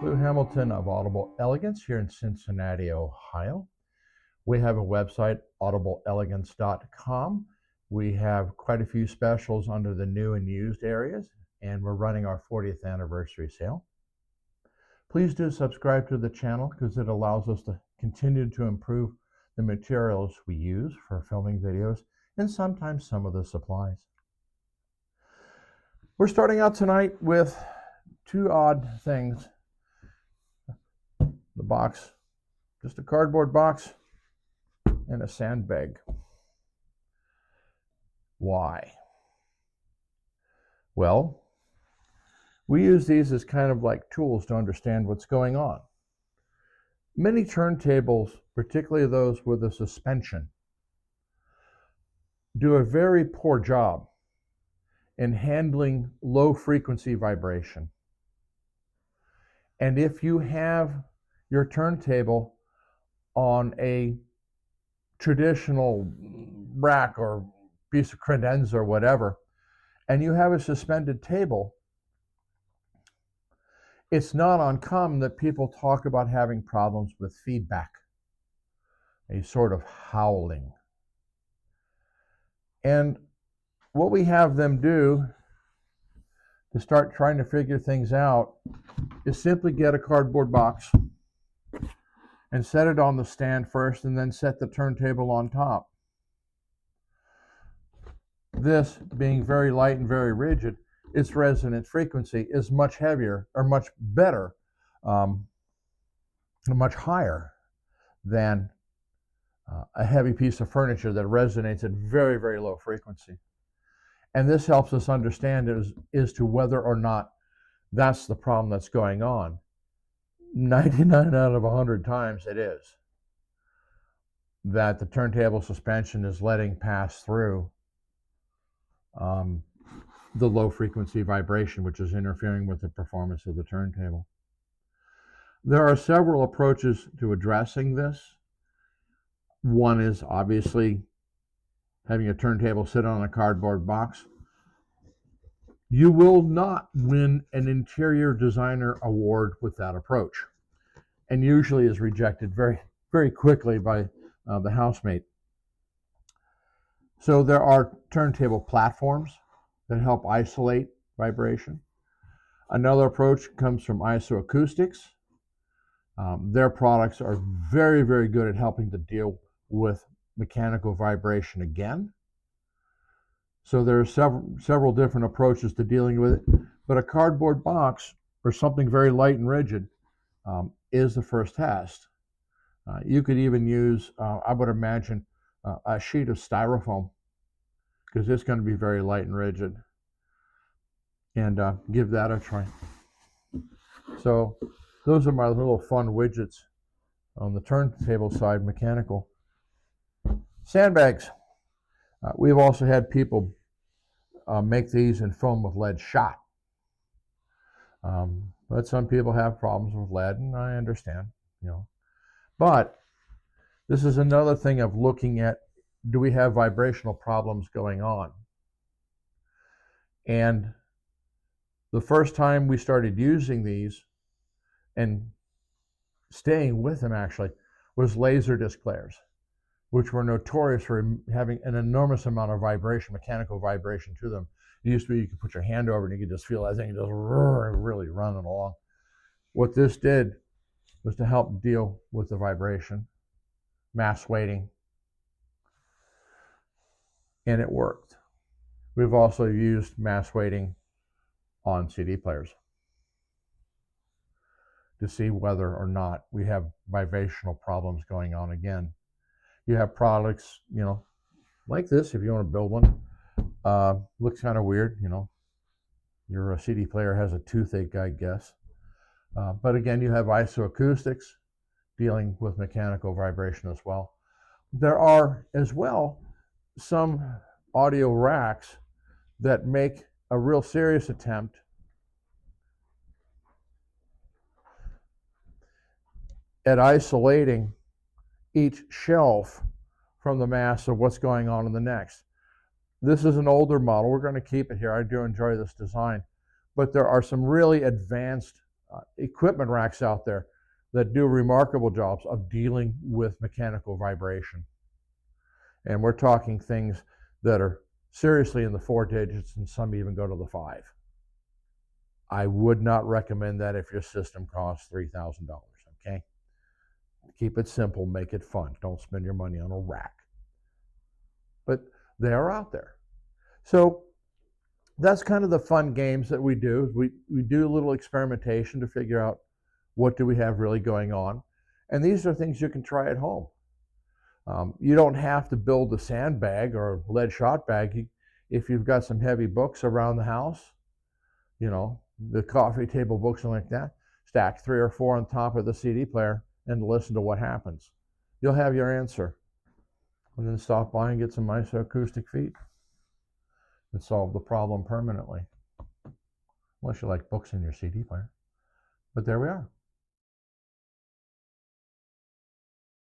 Lou Hamilton of Audible Elegance here in Cincinnati, Ohio. We have a website, audibleelegance.com. We have quite a few specials under the new and used areas, and we're running our 40th anniversary sale. Please do subscribe to the channel because it allows us to continue to improve the materials we use for filming videos and sometimes some of the supplies. We're starting out tonight with two odd things. The box, just a cardboard box and a sandbag. Why? Well, we use these as kind of like tools to understand what's going on. Many turntables, particularly those with a suspension, do a very poor job in handling low frequency vibration. And if you have your turntable on a traditional rack or piece of credenza or whatever, and you have a suspended table, it's not uncommon that people talk about having problems with feedback, a sort of howling. And what we have them do to start trying to figure things out is simply get a cardboard box and set it on the stand first and then set the turntable on top. This, being very light and very rigid, its resonant frequency is much heavier or much better, much higher than a heavy piece of furniture that resonates at very, very low frequency. And this helps us understand as to whether or not that's the problem that's going on. 99 out of 100 times it is that the turntable suspension is letting pass through the low frequency vibration, which is interfering with the performance of the turntable. There are several approaches to addressing this. One is obviously having a turntable sit on a cardboard box. You will not win an interior designer award with that approach, and usually is rejected very, very quickly by the housemate. So there are turntable platforms that help isolate vibration. Another approach comes from Isoacoustics. Their products are very, very good at helping to deal with mechanical vibration again. So there are several different approaches to dealing with it, but a cardboard box or something very light and rigid is the first test. You could even use, I would imagine, a sheet of styrofoam, because it's going to be very light and rigid, and give that a try. So those are my little fun widgets on the turntable side, mechanical. Sandbags. We've also had people make these in foam with lead shot. But some people have problems with lead, and I understand, But this is another thing of looking at, do we have vibrational problems going on? And the first time we started using these and staying with them actually was laser disc players, which were notorious for having an enormous amount of vibration, mechanical vibration to them. It used to be you could put your hand over it and you could just feel that thing just really running along. What this did was to help deal with the vibration, mass weighting, and it worked. We've also used mass weighting on CD players to see whether or not we have vibrational problems going on again. You have products, like this, if you want to build one. Looks kind of weird, Your CD player has a toothache, I guess. But again, you have isoacoustics dealing with mechanical vibration as well. There are as well some audio racks that make a real serious attempt at isolating each shelf from the mass of what's going on in the next. This is an older model. We're going to keep it here. I do enjoy this design. But there are some really advanced equipment racks out there that do remarkable jobs of dealing with mechanical vibration. And we're talking things that are seriously in the 4 digits, and some even go to the 5. I would not recommend that if your system costs $3,000, okay? Keep it simple, make it fun. Don't spend your money on a rack. But they are out there. So that's kind of the fun games that we do. We do a little experimentation to figure out what do we have really going on. And these are things you can try at home. You don't have to build a sandbag or a lead shot bag. If you've got some heavy books around the house, you know, the coffee table books and like that, stack 3 or 4 on top of the CD player and listen to what happens. You'll have your answer. And then stop by and get some isoacoustic feet and solve the problem permanently. Unless you like books in your CD player. But there we are.